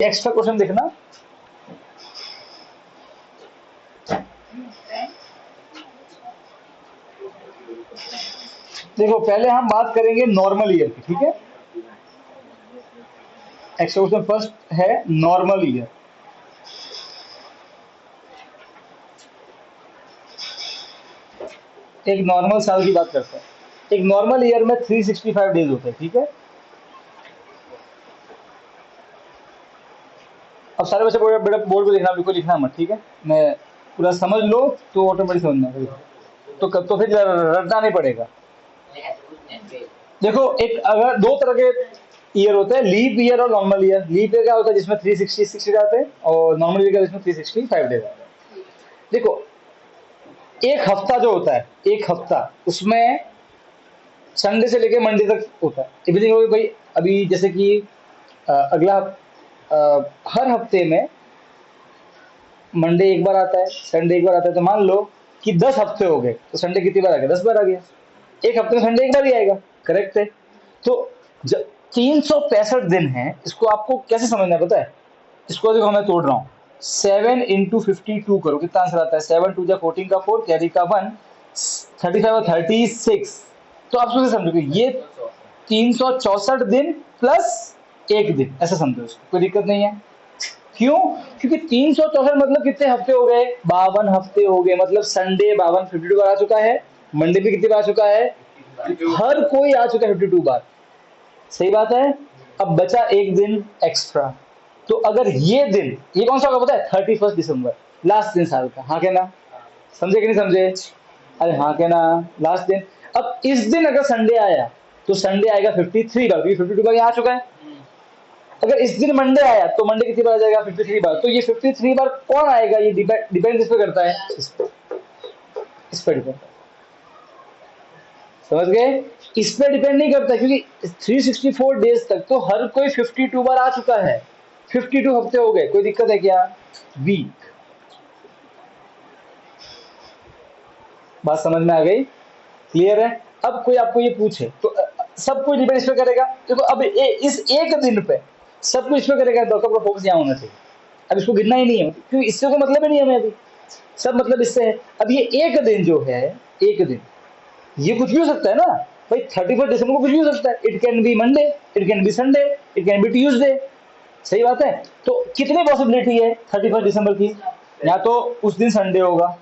Extra question देखना। देखो पहले हम बात करेंगे नॉर्मल ईयर की, ठीक है। एक्स्ट्रा क्वेश्चन फर्स्ट है नॉर्मल ईयर। एक नॉर्मल साल की बात करते हैं। एक नॉर्मल ईयर में 365 डेज होते हैं, ठीक है। अब सारे बच्चे बोर्ड पे लिखना, बिल्कुल लिखना मत, ठीक है। मैं पूरा समझ लो तो ऑटोमेटिक समझ में आएगा। तो फिर रटना नहीं पड़ेगा। देखो एक अगर दो तरह के ईयर होते हैं, लीप ईयर और नॉर्मल ईयर। लीप ईयर क्या होता है जिसमें 366 आते हैं, और नॉर्मल ईयर क्या जिसमें 365 डेज आते हैं। देखो एक हफ्ता जो होता है, एक हफ्ता उसमें संडे से लेके मंडे तक होता है। इवनिंग हो गई भाई। अभी जैसे कि अगला हर हफ्ते में मंडे एक बार आता है, संडे एक बार आता है। तो मान लो कि 10 हफ्ते हो गए, तो संडे कितनी बार आ गया? 10 बार आ गया। एक हफ्ते में संडे एक बार ही आएगा, करेक्ट है। तो जब 365 दिन है, इसको आपको कैसे समझना है पता है? इसको देखो मैं तोड़ रहा हूँ। 7 इंटू 52 करो, कितना आंसर आता है? 7 टू जा 14 का 4, कैरी का 1, 35 और 36। तो आप सोचे समझो कि ये 364 दिन प्लस एक दिन, ऐसा समझो इसको, कोई दिक्कत नहीं है। क्यों? क्योंकि 364 मतलब कितने हफ्ते हो गए? 52 हफ्ते हो गए। मतलब संडे 52 52 बार आ चुका है। मंडे भी कितनी बार आ चुका है? हर कोई आ चुका है 52 बार। सही बात है। अब बचा एक दिन एक्स्ट्रा। तो अगर ये दिन, ये कौन सा होगा पता है? 31 दिसंबर, लास्ट दिन साल का। हाँ के ना? समझे कि नहीं समझे? अरे हाँ के ना? लास्ट दिन। अब इस दिन अगर संडे आया तो संडे आएगा 53 बार, क्योंकि 52 बार यहाँ आ चुका है। अगर इस दिन मंडे आया तो मंडे कितनी बार आ जाएगा? 53 बार। तो ये 53 बार कौन आएगा? ये डिपेंड किस पे करता है? इस पे डिपेंड। समझ गए? इस पे डिपेंड नहीं करता, क्योंकि 364 डेज तक तो हर कोई 52 बार आ चुका है। 52 हफ्ते हो गए, कोई दिक्कत है क्या? वीक। बात समझ में आ गई? क्लियर है? अब कोई आपको ये पूछे तो सब कुछ डिपेंड इस पे करेगा। देखो अब इस एक दिन पे सब कुछ इस पे करेगा, तो आपका फोकस यहाँ होना चाहिए। अब इसको गिनना ही नहीं है, क्योंकि इससे कोई मतलब ही नहीं है हमें अभी। सब मतलब इससे है। अब ये एक दिन जो है, एक दिन, ये कुछ भी हो सकता है ना भाई। 31 दिसंबर को कुछ भी हो सकता है। It can be Monday, it can be Sunday, it can be Tuesday. सही बात है। तो कितनी पॉसिबिलिटी है 31 दिसंबर की? या तो उस दिन संडे होगा,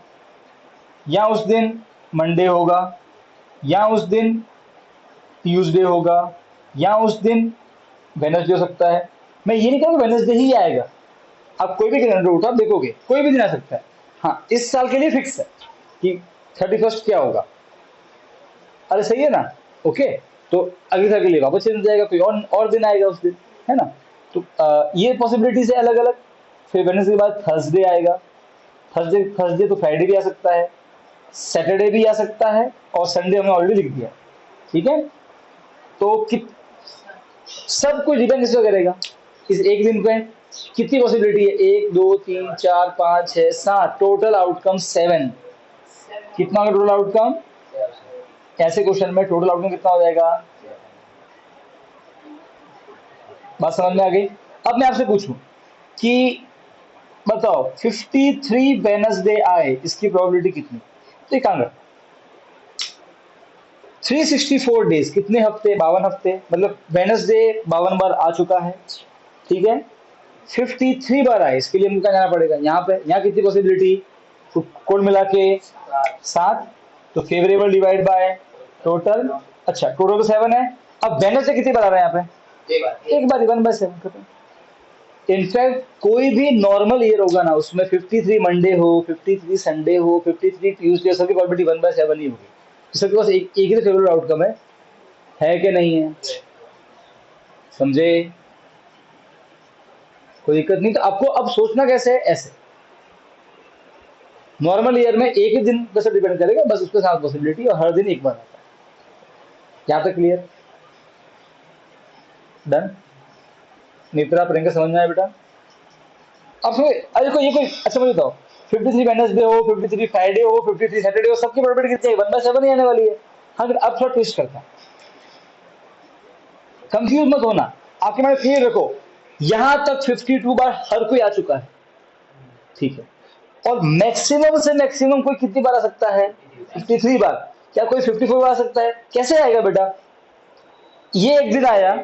या उस दिन मंडे होगा, या उस दिन ट्यूसडे होगा, या उस दिन वेडनेसडे हो सकता है। मैं ये नहीं कहूँगा वेडनेसडे ही आएगा। आप कोई भी कैलेंडर उठा देखोगे, कोई भी दिन आ सकता है। हाँ, इस साल के लिए फिक्स है कि 31 क्या होगा। अरे सही है ना? ओके। तो अगले साल के लिए वापस चेंज हो जाएगा, कोई और दिन आएगा उस दिन, है ना? तो ये पॉसिबिलिटीज है अलग अलग। फिर वेडनेसडे के बाद थर्सडे आएगा। थर्सडे थर्सडे तो फ्राइडे भी आ सकता है, सैटरडे भी आ सकता है, और संडे हमने ऑलरेडी लिख दिया। ठीक है। तो सब कुछ डिपेंड किस पे करेगा? इस एक दिन पे। कितनी पॉसिबिलिटी है? 1 2 3 4 5 6 7, टोटल आउटकम 7। कितना होगा टोटल आउटकम? ऐसे क्वेश्चन में टोटल आउटकम कितना हो जाएगा? बात समझ में आ गई? अब मैं आपसे पूछूं कि बताओ 53 वेडनेसडे आए, इसकी प्रोबेबिलिटी कितनी? तो एक काम कर, 364 डेज कितने हफ्ते? 52 हफ्ते। मतलब वेडनेसडे 52 बार आ चुका है, ठीक है। 53 बार आए, इसके लिए हमको क्या जाना पड़ेगा? यहाँ पे। यहाँ कितनी पॉसिबिलिटी? तो कुल मिला के 7। तो फेवरेबल डिवाइड बाय टोटल। अच्छा, टोटल तो 7 है। अब वेडनेसडे कितनी बार आ रहा है यहाँ पे? एक बार, 1/7 खत्म। इनफैक्ट कोई भी नॉर्मल ईयर होगा ना, उसमें 53 मंडे हो, 53 संडे हो, 53 ट्यूसडे, सबकी प्रोबेबिलिटी 1/7 ही होगी। तो सबके पास एक ही तो फेवरेट आउटकम है कि नहीं है? समझे? कोई दिक्कत नहीं। तो आपको अब सोचना कैसे है? ऐसे नॉर्मल ईयर में एक ही दिन पे डिपेंड करेगा, बस उसके साथ पॉसिबिलिटी, और हर दिन एक बार आता है। यहाँ तक क्लियर? डन? नेत्रा प्रियंका समझ में आया बेटा? अब समझ? अरे कोई ये कोई अच्छा मुझे बताओ, 53 वेडनेसडे हो, 53 फ्राइडे हो, 53 सैटरडे हो, सबकी प्रोबेबिलिटी कितनी है? 1/7 ही आने वाली है। हाँ, फिर अब थोड़ा ट्विस्ट करता है। कंफ्यूज मत होना, आपके माइंड क्लियर रखो। यहां तक 52 बार हर कोई आ चुका है, ठीक है। और मैक्सिमम से मैक्सिमम कोई कितनी बार आ सकता है? 53 बार। क्या कोई 54 बार आ सकता है? कैसे आएगा बेटा? ये एक दिन आया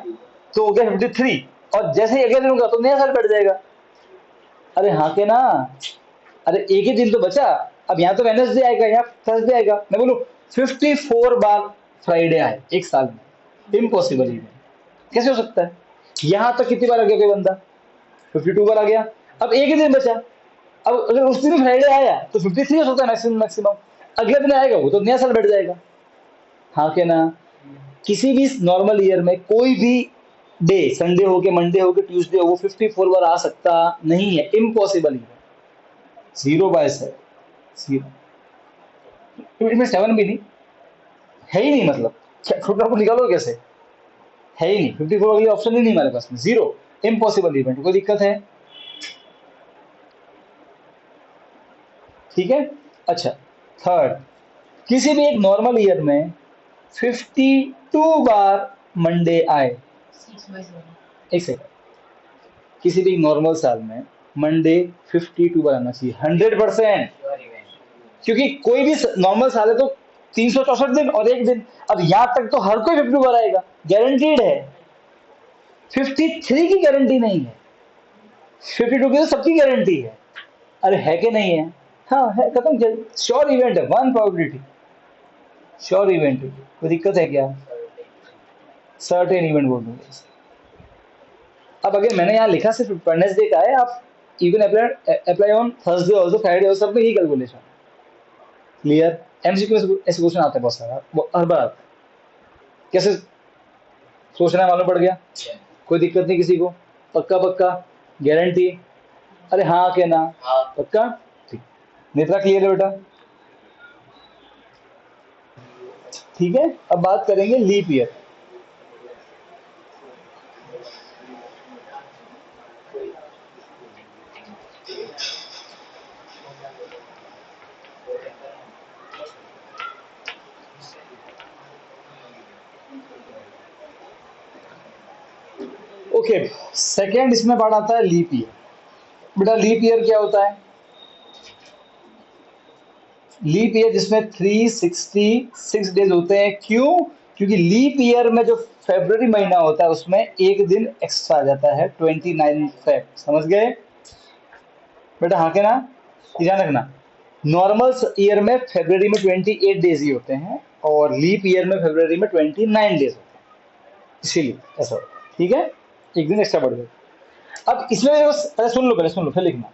तो हो गया 53, और जैसे ही अगले दिन होगा तो नया साल बढ़ जाएगा। अरे हाँ के ना? अरे एक ही दिन तो बचा। अब यहाँ तो वेडनेसडे आएगा, यहाँ थर्सडे आएगा। मैं बोलूं 54 बार फ्राइडे आए एक साल में, इम्पॉसिबल ही है। कैसे हो सकता है? यहाँ तक कितनी बार आ गया कोई बंदा? 52 बार आ गया। अब एक ही दिन बचा। अब अगर उस दिन फ्राइडे आया तो 53 हो सकता है मैक्सिमम मैक्सिमम। अगले दिन आएगा वो तो नया साल बढ़ जाएगा। हाँ के ना? किसी भी नॉर्मल ईयर में कोई भी डे, संडे हो के मंडे हो के ट्यूसडे हो, वो 54 बार आ सकता नहीं है, इम्पॉसिबल ही है। 0/7, 0 इसमें 7 भी नहीं है, ही नहीं। मतलब छोटा को निकालो कैसे? है ही नहीं। 54 के लिए ऑप्शन ही नहीं हमारे पास में, 0, इम्पॉसिबल इवेंट। कोई दिक्कत है? ठीक है। अच्छा, थर्ड, किसी भी एक नॉर्मल ईयर में 52 बार मंडे आए। एक सेकंड, किसी भी नॉर्मल साल में मंडे 52 बार आना चाहिए, 100%। क्योंकि कोई भी नॉर्मल साल है तो 364 दिन और एक दिन। अब यहां तक तो हर कोई 52 बार आएगा, गारंटीड है। 53 की गारंटी नहीं है, 52 की तो सबकी गारंटी है। अरे है कि नहीं है? हाँ है, खत्म। श्योर इवेंट है, 1 प्रोबेबिलिटी, श्योर इवेंट है। कोई दिक्कत है क्या? सर्टेन इवेंट बोल दूंगा। अब अगर मैंने यहाँ लिखा सिर्फ वेडनेसडे का है, आप you can apply on Thursday also, Friday also, सब में यही कैलकुलेशन। क्लियर? एमसीक्यू में ऐसे क्वेश्चन आते हैं बहुत सारा, हर बार आता है। कैसे सोचना है मालूम पड़ गया? कोई दिक्कत नहीं किसी को? पक्का पक्का? गारंटी? अरे हाँ के ना? पक्का? ठीक। नेत्रा क्लियर है बेटा? ठीक है। अब बात करेंगे लीप ईयर। ओके, सेकेंड इसमें पार्ट आता है लीप ईयर। बेटा लीप ईयर क्या होता है? लीप ईयर जिसमें 366 डेज होते हैं। क्यों? क्योंकि लीप ईयर में जो फरवरी महीना होता है उसमें एक दिन एक्स्ट्रा आ जाता है, 29 फेब। समझ गए बेटा? हाँ के ना? ध्यान रखना, नॉर्मल ईयर में फरवरी में 28 डेज ही होते हैं, और लीप ईयर में फरवरी में 29 डेज होते हैं, इसीलिए ऐसा होता है। ठीक है, एक दिन एक्स्ट्रा बढ़ गया। अब इसमें पहले सुन लो, फिर लिखना।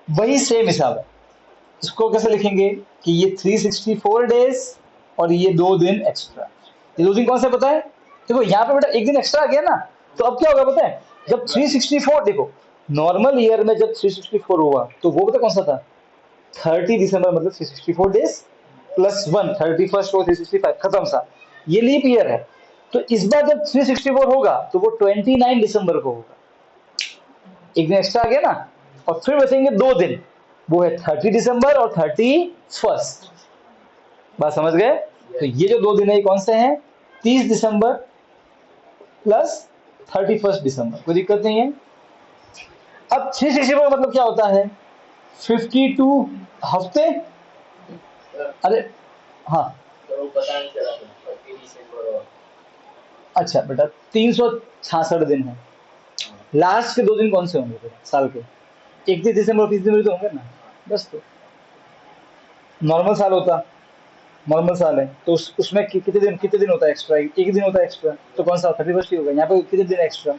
वही सेम हिसाब है। इसको कैसे लिखेंगे कि ये 364 डेज और ये 2 दिन एक्स्ट्रा। ये 2 दिन कौन से पता है? देखो यहाँ पे बेटा एक दिन एक्स्ट्रा आ गया ना, तो अब क्या होगा पता है? जब 364, देखो नॉर्मल ईयर में जब 364 हुआ तो वो पता कौन सा था? 30 दिसंबर, मतलब 364 डेज प्लस 1, 31st को 365, खत्म सा। ये लीप ईयर है। तो इस बार जब 364 होगा तो वो 29 दिसंबर को होगा। एक दिन एक्स्ट्रा आ गया ना, और फिर बचेंगे 2 दिन, वो है 30 दिसंबर और 31st। बात समझ गए? तो ये जो 2 दिन है ये कौन से हैं? 30 दिसंबर प्लस 31 दिसंबर। कोई दिक्कत नहीं है। अब 364 मतलब क्या होता है? 52 हफ्ते। अरे हाँ, अच्छा बेटा 366 दिन है। लास्ट के 2 दिन कौन से होंगे फिर साल के? 31 दिसंबर और 30 जनवरी तो होंगे ना, बस। तो नॉर्मल साल होता, नॉर्मल साल है तो उसमें कितने दिन होता है एक्स्ट्रा? एक ही दिन होता है एक्स्ट्रा, तो कौन सा? 31st ही होगा। यहाँ पे कितने दिन एक्स्ट्रा?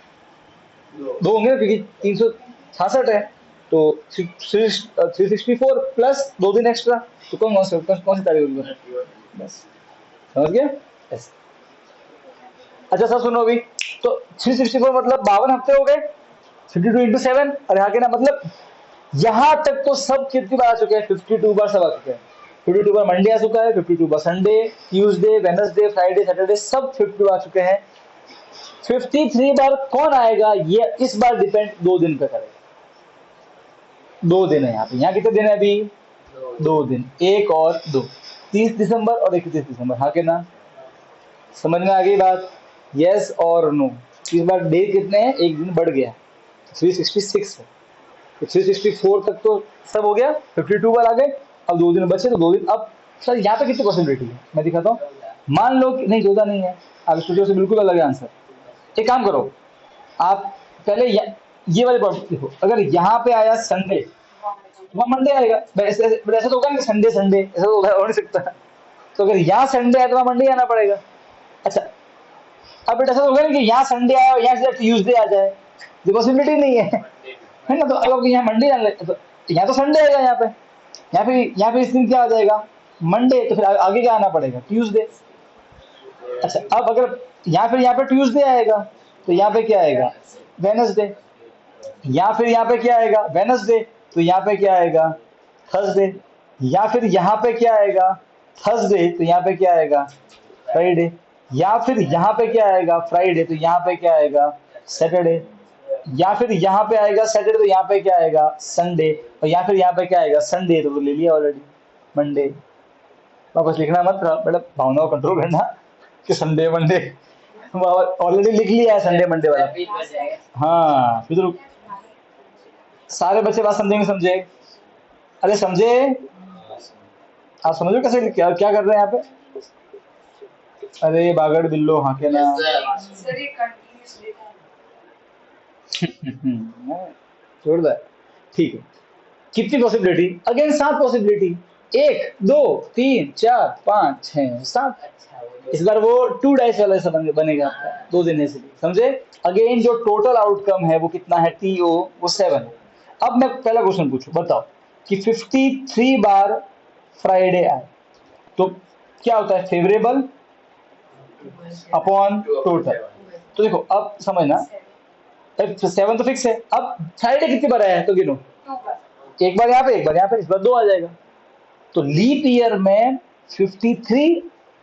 2 होंगे ना, क्योंकि 366 है तो 364 प्लस 2 दिन एक्स्ट्रा, तो कौन सी तारीख होगी? बस समझ गया? ऐसे। अच्छा सर सुनो अभी, तो 364 मतलब 52 हफ्ते हो गए, 52 इंटू 7। और यहाँ के ना मतलब यहां तक तो सब कितनी बार आ चुके हैं? 52 बार सब आ चुके हैं। 52 बार मंडे आ चुका है, 52 बार Sunday, Tuesday, Wednesday, Friday, Saturday, सब 52 आ चुके हैं। 53 बार कौन आएगा ये इस बार डिपेंड 2 दिन पे करेगा। 2 दिन है यहाँ पे। यहाँ कितने दिन है अभी? 2 दिन, 1 और 2, 30 दिसंबर और 31 दिसंबर। हाँ के ना? समझ में आ गई बात? यस और नो? इस बार डे कितने हैं? एक दिन बढ़ गया। 366 है, तो 364 तक तो सब हो गया, 52 बार आ गए। अब 2 दिन बचे, तो 2 दिन। अब सर यहाँ पे कितनी पॉसिबिलिटी है मैं दिखाता हूँ। मान लो कि नहीं 14 नहीं है, आप सोचो से बिल्कुल अलग है आंसर। एक काम करो, आप पहले ये वाली प्रॉब्लम देखो, अगर यहाँ पे आया संडे, वहाँ मंडे आएगा। बट ऐसा तो होगा नहीं संडे संडे, ऐसा तो हो नहीं सकता। तो अगर यहाँ संडे आया तो वहाँ मंडे आना पड़ेगा। अच्छा, अब बेटा ऐसा तो होगा नहीं कि यहाँ संडे आया और यहाँ से ट्यूसडे आ जाए, ये पॉसिबिलिटी नहीं है ना। तो अब यहाँ मंडे आने लगे, तो यहाँ तो संडे आएगा, यहाँ पे इस दिन क्या आ जाएगा, मंडे। तो फिर आगे क्या आना पड़ेगा, ट्यूसडे। अच्छा, अब अगर यहाँ पे ट्यूसडे आएगा, तो यहाँ पे क्या आएगा, वेनसडे। या फिर यहाँ पे क्या आएगा, वेनसडे, तो यहाँ पे क्या आएगा, थर्सडे। या फिर यहाँ पे क्या आएगा, थर्सडे, तो यहाँ पे क्या आएगा, फ्राइडे। या फिर यहाँ पे क्या आएगा, फ्राइडे, तो यहाँ पे क्या आएगा, सैटरडे। या फिर यहाँ पे आएगा सैटरडे, तो यहाँ पे क्या आएगा, संडे। और या फिर यहाँ पे क्या आएगा, संडे, तो ले लिया ऑलरेडी, मंडे। वापस लिखना मत, मतलब भावनाओं को कंट्रोल करना कि संडे मंडे, ऑलरेडी लिख लिया है संडे मंडे वाला। हाँ, फिर तो सारे बच्चे बात समझेंगे, समझे? अरे समझे, आप समझो कैसे, क्या क्या कर रहे हैं यहाँ पे। अरे बागड़ बिल्लो, हाँ क्या ना। छोड़ दे, ठीक है। कितनी पॉसिबिलिटी, अगेन 7 पॉसिबिलिटी, 1 2 3 4 5 6 7। इस बार वो 2 डाइस वाला ऐसा बनेगा आपका, 2 दिन है इसलिए, समझे? अगेन जो टोटल आउटकम है वो कितना है, TO, वो 7 है। अब मैं पहला क्वेश्चन पूछूं, बताओ कि 53 बार फ्राइडे आए तो क्या होता है, फेवरेबल अपॉन टोटल। तो देखो अब समझना, 7 तो फिक्स है। अब फ्राइडे कितनी बार आया है तो गिनो, एक बार यहाँ पे, एक बार यहाँ पे, इस बार 2 आ जाएगा। तो लीप ईयर में 53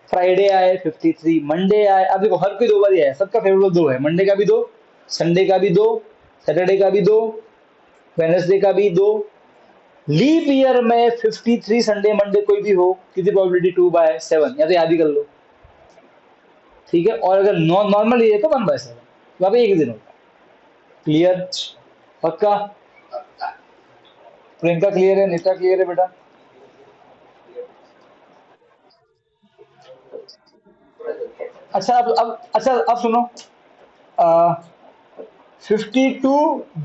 फ्राइडे आए, 53 मंडे आए। अब देखो हर कोई 2 बार ही आया, सबका फेवरेबल 2 है, मंडे का भी 2, संडे का भी 2, सैटरडे का भी 2, वेडनेसडे का भी 2। लीप ईयर में 53 संडे मंडे कोई भी हो, कितनी प्रोबेबिलिटी, 2/7, या तो याद ही कर लो, ठीक है। और अगर नॉर्मल ईयर है तो 1/7, वहां पे एक ही दिन होता है। क्लियर, पक्का? प्रियंका क्लियर है, निता क्लियर है बेटा? अच्छा अब सुनो, 52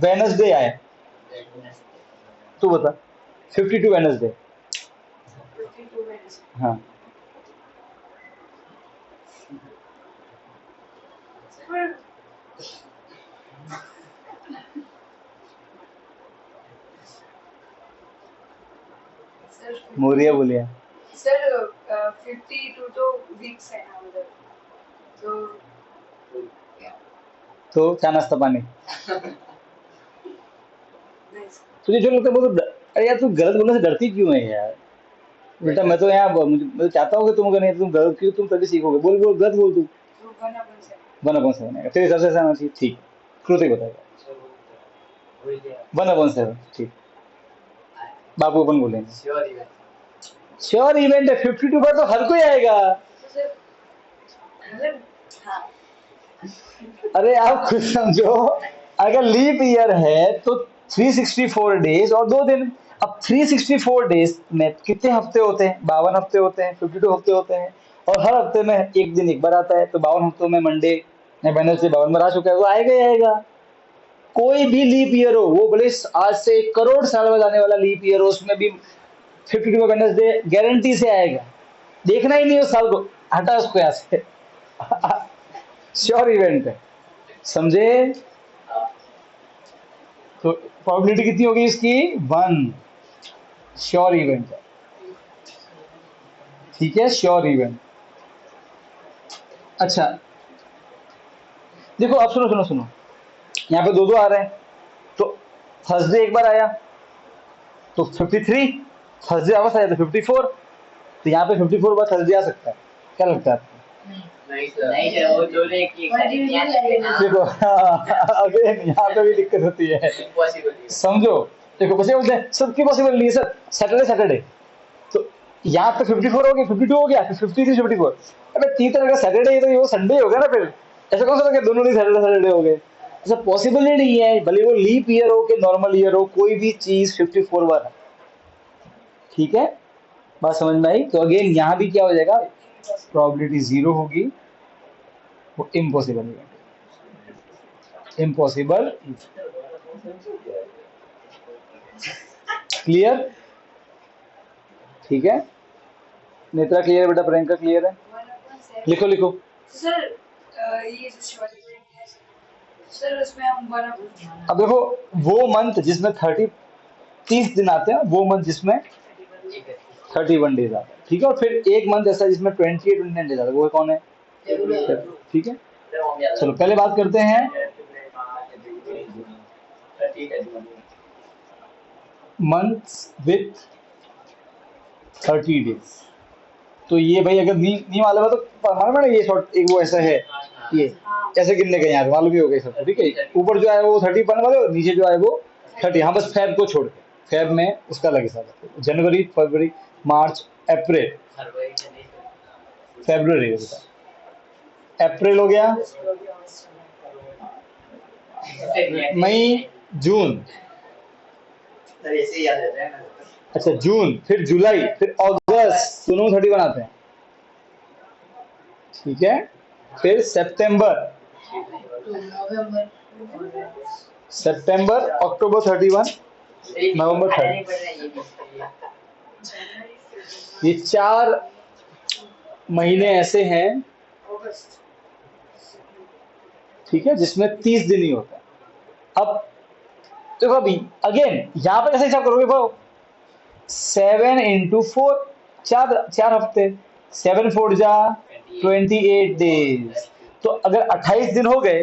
वेनसडे आए, तू बता, 52 वेनसडे, हाँ। मोरिया बोलिए सर। 52 तो वीक्स है ना उधर, तो क्या नाश्ता पानी तुझे जो लगता है वो तो अरे यार तू गलत बोलने से डरती क्यों है यार बेटा। मैं तो यहाँ मैं चाहता हूँ कि तुम अगर नहीं तुम गलत क्यों, तुम तभी सीखोगे। बोल बोल, गलत बोल तू। 1/7 आएगा तेरे हिसाब से, ऐसा आना चाहिए, ठीक। कृतिक बताएगा 1/7, ठीक। बाबू अपन बोलेंगे श्योर इवेंट है, 52 बार तो हर कोई आएगा। अरे आप खुद समझो, अगर लीप ईयर है तो 364 डेज और 2 दिन। अब 364 डेज में कितने हफ्ते होते हैं, 52 हफ्ते होते हैं, 52 हफ्ते होते हैं। और हर हफ्ते में एक दिन एक बार आता है, तो 52 हफ्तों में मंडे या वेडनेसडे 52 बार आ चुका है, वो आएगा ही आएगा। कोई भी लीप ईयर हो, वो भले आज से 1 करोड़ साल बाद आने वाला लीप ईयर हो, उसमें भी 52 वेडनेसडे गारंटी से आएगा। देखना ही नहीं उस साल को, हटा उसको यहाँ से। श्योर इवेंट है, समझे? तो प्रोबेबिलिटी कितनी होगी इसकी, 1। श्योर इवेंट है, ठीक है, श्योर इवेंट। अच्छा देखो, अब सुनो सुनो सुनो, यहाँ पे 2 आ रहे हैं, तो थर्सडे एक बार आया तो 53, थर्सडे वापस आया तो 54, तो यहाँ पे 54 बार थर्सडे आ सकता है। क्या लगता है आपको? नहीं वो दोनों एक ही देखो अगेन यहाँ पे भी दिक्कत होती है, समझो। देखो बच्चे बोलते हैं सबकी पॉसिबल नहीं है सर, सैटरडे सैटरडे, तो यहाँ पे 54 हो गया, 52 हो गया, 53 54। अबे 3 तरह का सैटरडे है तो ये वो संडे हो गया ना, फिर ऐसा कौन सा कि दोनों नहीं सैटरडे सैटरडे हो गए। ऐसा पॉसिबल ही नहीं है, भले वो लीप ईयर हो कि नॉर्मल ईयर हो, कोई भी चीज 54 बार है। ठीक है, बात समझ में आई? तो अगेन यहाँ भी क्या हो जाएगा, प्रोबेबिलिटी 0 होगी, वो इम्पॉसिबल है, इम्पॉसिबल। क्लियर? ठीक है, नेत्रा क्लियर है बेटा, प्रियंका क्लियर है? 1/7 लिखो लिखो। सर ये जो शॉर्ट है सर उसमें हम 1/7 अब देखो, वो मंथ जिसमें 30 दिन आते हैं, वो मंथ जिसमें 31 डेज आते हैं। ठीक है, और फिर एक मंथ ऐसा जिसमें 29 डेज आते हैं, वो कौन है? ठीक है, चलो पहले बात करते हैं मंथ्स विथ 30 डेज। तो ये भाई अगर नहीं मालूम है तो मालूम है ना, ये शॉर्ट एक वो ऐसा है, ये ऐसे गिनने का यहाँ पे मालूम ही हो गई सबको। ठीक है, ऊपर जो है वो 31 वाले और नीचे जो है वो 30। हाँ, बस फेब को छोड़ के, फेब में उसका अलग हिसाब है। जनवरी, फरवरी, मार्च, अप्रैल, फेब्रुवरी होता है, अप्रैल हो गया, मई, जून, ऐसे याद रहता है ना। अच्छा जून, फिर जुलाई, फिर अगस्त, दोनों 31 आते हैं। ठीक है, फिर सितंबर, सितंबर, अक्टूबर 31, नवंबर 30। ये 4 महीने ऐसे हैं, ठीक है, जिसमें 30 दिन ही होता है। अब देखो, अभी अगेन यहां पर कैसे हिसाब करोगे भाव? 7 इंटू 4, 4 हफ्ते, 7 4 जा 28 डेज। तो अगर 28 दिन हो गए,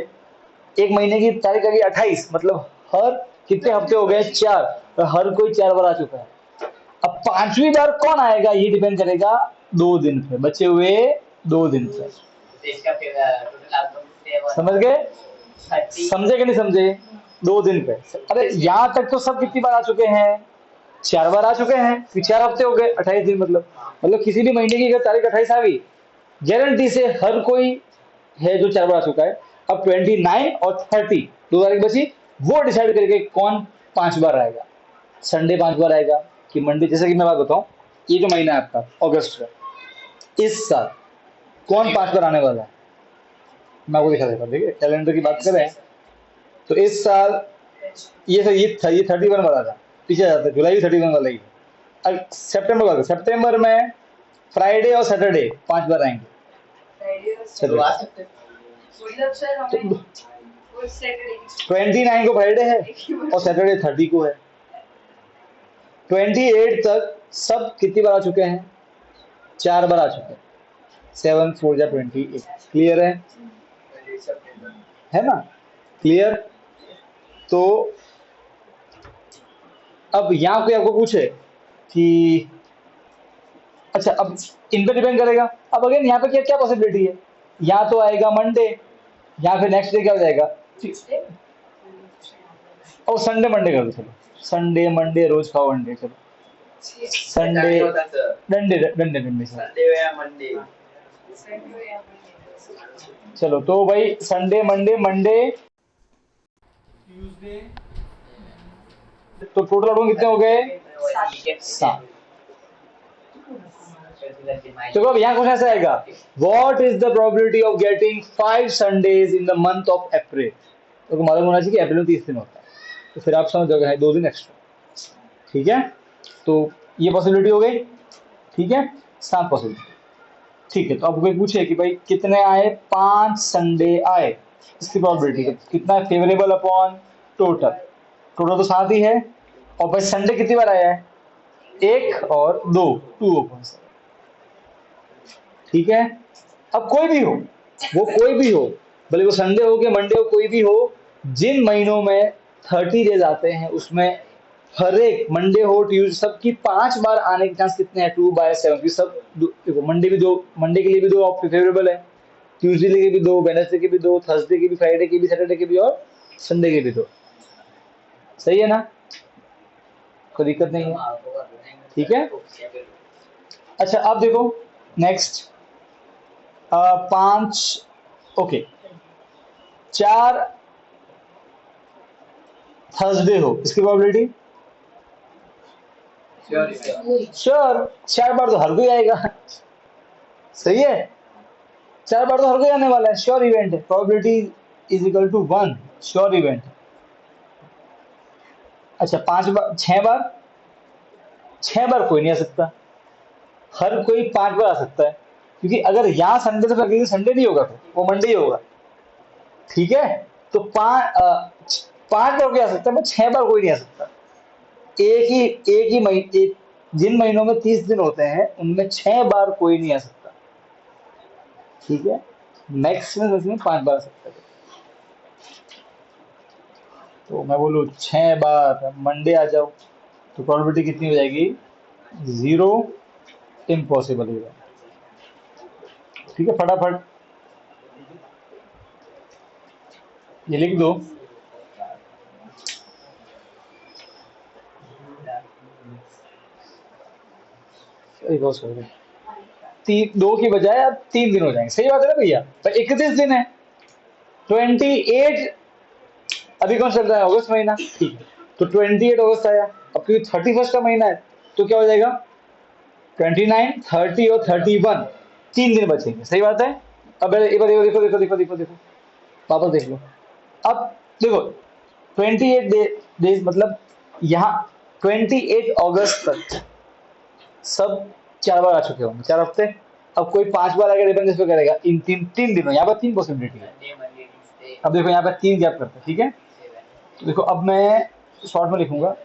एक महीने की तारीख आ गई 28, मतलब हर कितने हफ्ते हो गए? 4, तो हर कोई 4 बार आ चुका है। अब 5वीं बार कौन आएगा ये डिपेंड करेगा 2 दिन पे, बचे हुए 2 दिन पे। समझ गए? समझे कि नहीं समझे? 2 दिन पे। अरे यहाँ तक तो सब कितनी बार आ चुके हैं? 4 बार आ चुके हैं, फिर 4 हफ्ते हो गए, 28 दिन, मतलब किसी भी महीने की अगर तारीख 28 आ गई, गारंटी से हर कोई है जो 4 बार आ चुका है। अब 29 और 30 2 तारीख बची, वो डिसाइड करके कौन 5 बार आएगा। संडे 5 बार आएगा कि मंडे। जैसे कि मैं बात बताऊं, ये जो महीना है आपका अगस्त का, इस साल कौन 5 बार आने वाला है, मैं आपको दिखा देता हूं। देखिए, कैलेंडर की बात करें तो इस साल ये 31 वाला था, पीछे जाता है, जुलाई 31 वाला ही है। अब सितंबर वाला, सितंबर में फ्राइडे और सैटरडे 5 बार आएंगे। तो आ सकते हैं। मतलब सर हमें वो सैटरडे 29 को फ्राइडे है और सैटरडे 30 को है। 28 तक सब कितनी बार आ चुके हैं? 4 बार आ चुके हैं। 7 4 जा 28। क्लियर है ना? क्लियर? तो अब यहाँ कोई आपको पूछे कि अच्छा, अब इन पे डिपेंड करेगा। अब अगेन यहाँ पे क्या क्या पॉसिबिलिटी है? या तो आएगा मंडे, या फिर नेक्स्ट डे क्या हो जाएगा, और संडे मंडे कर दो, चलो संडे मंडे रोज खाओ अंडे, चलो संडे डंडे डंडे डंडे सर। संडे या मंडे। चलो तो भाई संडे मंडे मंडे ट्यूसडे, तो टोटल अड़ों कितने हो गए? 7। तो अब यहाँ क्वेश्चन ऐसा आएगा, what is the probability of getting 5 Sundays in the month of April? तो मालूम होना चाहिए कि अप्रैल में 30 दिन होता है, तो फिर आप समझ जाओगे 2 दिन एक्स्ट्रा। ठीक है, तो ये पॉसिबिलिटी हो गई। ठीक है, 7 पॉसिबिलिटी। ठीक है, तो अब कोई पूछे कि भाई कितने आए? 5 संडे आए, इसकी प्रोबेबिलिटी कितना है? फेवरेबल अपॉन टोटल, टोटल तो 7 ही है, और भाई संडे कितनी बार आया है? 1 और 2, 2/7। ठीक है, अब कोई भी हो, वो कोई भी हो, भले वो संडे हो कि मंडे हो, कोई भी हो, जिन महीनों में 30 डेज आते हैं उसमें हर एक मंडे हो ट्यूजडे, सबकी 5 बार आने के चांस कितने हैं? 2/7 की सब। देखो मंडे भी 2, मंडे के लिए भी 2 फेवरेबल है, ट्यूजडे के भी 2, वेडनेसडे के भी 2, थर्सडे के भी, फ्राइडे के भी, सैटरडे के भी और संडे के भी 2। सही है ना? कोई दिक्कत नहीं है। ठीक है, अच्छा अब देखो नेक्स्ट 5, ओके 4 थर्सडे हो, इसकी प्रोबेबिलिटी श्योर 4 बार तो हर कोई आएगा। सही है, 4 बार तो हर कोई आने वाला है, श्योर इवेंट है, probability is equal to 1, sure event. अच्छा 5 बार, 6 बार, 6 बार कोई नहीं आ सकता, हर कोई 5 बार आ सकता है, क्योंकि अगर यहाँ संडे से अगले दिन संडे नहीं होगा फिर वो मंडे ही होगा। ठीक है, तो 5 बार कोई आ सकता है, 6 बार कोई नहीं आ सकता। एक ही महीने, जिन महीनों में 30 दिन होते हैं उनमें 6 बार कोई नहीं आ सकता। ठीक है, मैक्सिमम 5 बार आ सकता है। तो मैं बोलूँ 6 बार मंडे आ जाओ तो प्रोबेबिलिटी कितनी हो जाएगी, 0, इम्पॉसिबल ही है। ठीक है, फटाफट ये लिख दो। दो की बजाय अब 3 दिन हो जाएंगे, सही बात है ना भैया, पर 31 दिन है, 28 अभी कौन चल रहा है, अगस्त महीना। ठीक है, तो 28 अगस्त आया, अब क्योंकि 31 का महीना है तो क्या हो जाएगा, 29, 30 और 31, 3 दिन बचेंगे, सही बात है। अब एक बार देखो देखो देखो देखो देखो, वापस देख लो। अब देखो 28 डेज मतलब यहाँ 28 अगस्त तक सब 4 बार आ चुके होंगे, 4 हफ्ते। अब कोई 5 बार आगे डिपेंड इस पे करेगा, इन तीन दिनों, यहाँ पर 3 पॉसिबिलिटी है। अब देखो यहाँ पर 3 गैप करते हैं, ठीक है। तो देखो अब मैं शॉर्ट में लिखूंगा,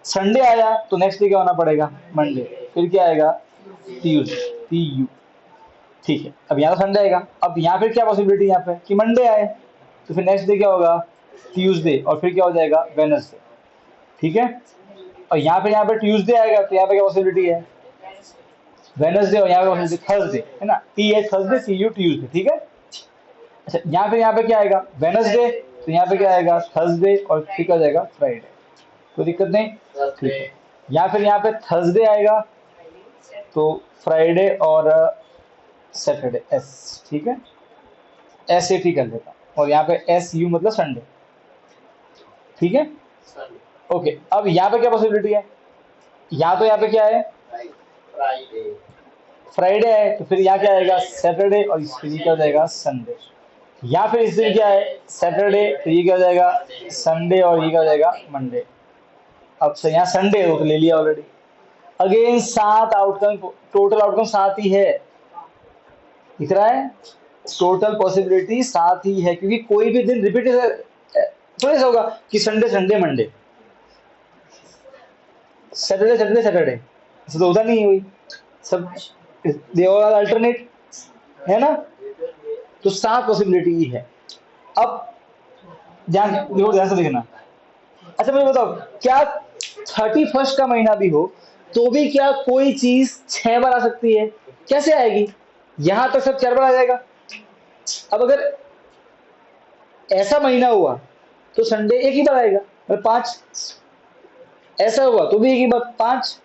संडे आया तो नेक्स्ट डे क्या होना पड़ेगा, मंडे, फिर क्या आएगा, ट्यूजडे, TU। ठीक है, अब यहाँ संडे आएगा, अब यहाँ फिर क्या पॉसिबिलिटी यहाँ पे कि मंडे आए, तो फिर नेक्स्ट डे क्या होगा, ट्यूसडे, और फिर क्या हो जाएगा, वेडनेसडे। ठीक है, और यहाँ पे ट्यूसडे आएगा तो यहाँ पे क्या पॉसिबिलिटी है, वेडनेसडे, और यहाँ पे पॉसिबिलिटी थर्सडे है ना, TH थर्सडे, TU ट्यूसडे। ठीक है, अच्छा यहाँ पे क्या आएगा, वेडनेसडे, तो यहाँ पे क्या आएगा, थर्सडे, और फिर क्या हो जाएगा, फ्राइडे। कोई दिक्कत नहीं, ठीक है। यहाँ पे थर्सडे आएगा तो फ्राइडे और सैटरडे S, ठीक है, SAT कर लेता, और यहाँ पे SU मतलब संडे। ठीक है, ओके। अब यहाँ पे क्या पॉसिबिलिटी है, तो यहाँ पे क्या है, फ्राइडे है, तो फिर यहाँ क्या आएगा, सैटरडे, और फिर क्या हो जाएगा, संडे। या फिर इस दिन क्या है, सैटरडे, तो ये क्या हो जाएगा, संडे, और ये क्या हो जाएगा, मंडे। अब से यहाँ संडे तो ले लिया already. Again 7 outcome, total outcome 7 ही है, दिख रहा है, टोटल पॉसिबिलिटी 7 ही है, क्योंकि कोई भी दिन रिपीट थोड़ी सा होगा कि Sunday Sunday Monday, Saturday Saturday Saturday, ऐसा तो होता नहीं हुई, सब दे ऑल अल्टरनेट है ना, तो 7 पॉसिबिलिटी ही है। अब ध्यान से देखना। अच्छा मुझे बताओ, क्या 31 का महीना भी हो तो भी क्या कोई चीज 6 बार आ सकती है, कैसे आएगी, यहां तक सब 4 बार आ जाएगा। अब अगर ऐसा महीना हुआ तो संडे एक ही बार आएगा, और 5, ऐसा हुआ तो भी एक ही बार 5।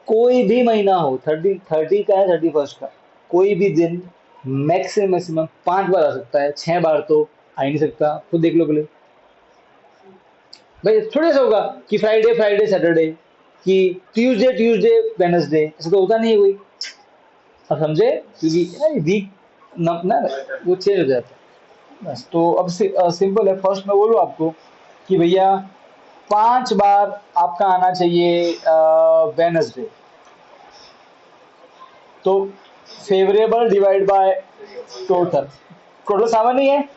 कोई भी महीना हो, 30 का है, 31 का, कोई भी दिन मैक्सिमम 5 बार आ सकता है, 6 बार तो आ ही नहीं सकता, खुद देख लो पहले भाई। थोड़ा सा होगा कि फ्राइडे फ्राइडे सैटरडे, कि ट्यूसडे ट्यूसडे वेडनेसडे, ऐसा तो होता नहीं है कोई। अब समझे, क्योंकि वीक ना वो चेंज हो जाता है बस। तो अब सिंपल है, फर्स्ट मैं बोलूँ आपको कि भैया 5 बार आपका आना चाहिए वेडनेसडे, तो favourable divide by total, total सामान्य है।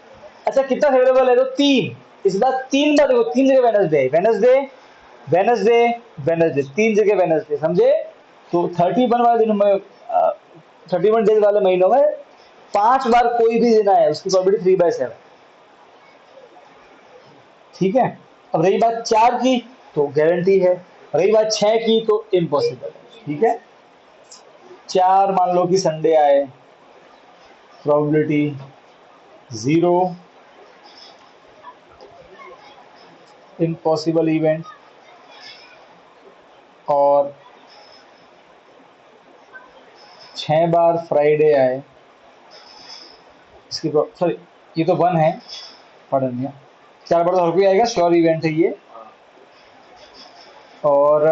अच्छा कितना फेवरेबल है, तो 3, इस बार 3 बार देखो, 3 जगह वेडनेसडे वेडनेसडे वेडनेसडे वेडनेसडे, 3 जगह वेडनेसडे, समझे। तो 31 वाले दिनों में 31 डेज वाले महीनों में 5 बार कोई भी दिन आए, उसकी प्रोबेबिलिटी 3/7। ठीक है, अब रही बात 4 की तो गारंटी है, रही बात 6 की तो इम्पॉसिबल है। ठीक है, 4 मान लो कि संडे आए, प्रोबेबिलिटी 0, इम्पॉसिबल इवेंट। और 6 बार फ्राइडे आए, इसकी सॉरी ये तो 1 है, पढ़ लिया, 4 बार तो हर कोई आएगा, श्योर इवेंट है ये। हाँ। और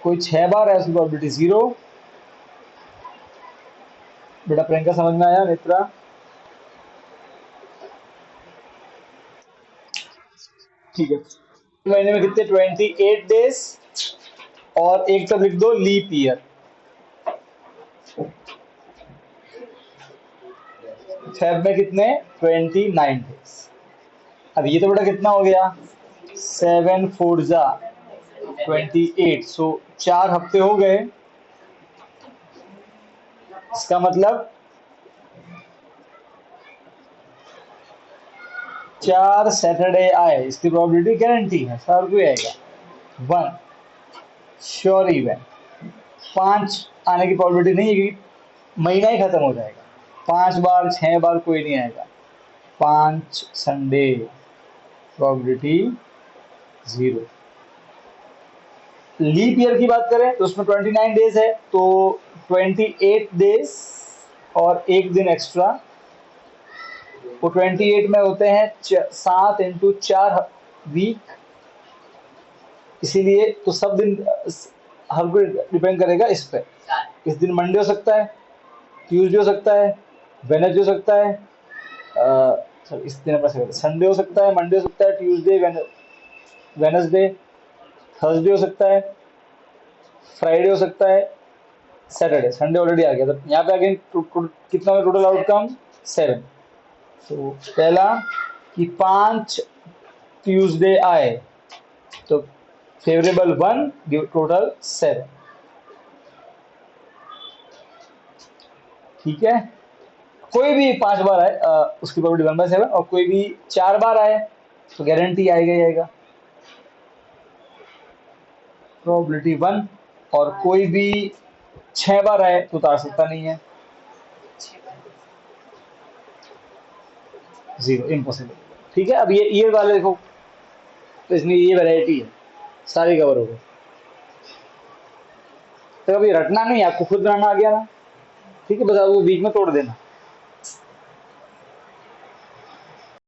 कोई 6 बार है उसकी प्रोबेबिलिटी 0। बेटा प्रियंका समझ में आया मित्रा? ठीक है, महीने में कितने 28 डेज, और एक तरफ लिख दो लीप ईयर। फेब में कितने 29 डेज। अब ये तो बेटा कितना हो गया 7 4 जा 28, सो 4 हफ्ते हो गए। इसका मतलब 4 सैटरडे आए, इसकी प्रोबेबिलिटी गारंटी है, हर कोई आएगा। 1 श्योर इवेंट। 5 आने की प्रोबेबिलिटी नहीं है क्योंकि महीना ही खत्म हो जाएगा। 5 बार 6 बार कोई नहीं आएगा। 5 संडे, प्रोबेबिलिटी 0। लीप ईयर की बात करें तो उसमें 29 डेज है, तो 28 डेज और एक दिन एक्स्ट्रा, वो 28 में होते हैं 7 इंटू 4 वीक, इसीलिए तो सब दिन हर कोई डिपेंड करेगा इस पे। इस दिन मंडे हो सकता है, ट्यूसडे हो सकता है, वेडनेसडे हो सकता है, सर इस दिन अपना संडे हो सकता है, मंडे हो सकता है, ट्यूसडे, वेडनेसडे, थर्सडे हो सकता है, फ्राइडे हो सकता है, सैटरडे। संडे ऑलरेडी आ गया, तो यहाँ पे अगेन कितना है टोटल आउटकम 7। तो पहला कि 5 ट्यूसडे आए तो फेवरेबल 1, टोटल 7। ठीक है, कोई भी 5 बार आए उसकी प्रोबेबिलिटी 1/7, और कोई भी 4 बार आए तो गारंटी आएगा ही आएगा, प्रोबेबिलिटी 1। और कोई भी 6 बार आए तो उतार सकता नहीं है, 0, इम्पॉसिबल। ठीक है, अब ये ईयर वाले देखो, तो इसमें ये वैरायटी है, सारी कवर हो गई। तो अभी रटना नहीं, आपको खुद बनाना आ गया ना। ठीक है, बस आप वो बीच में तोड़ देना।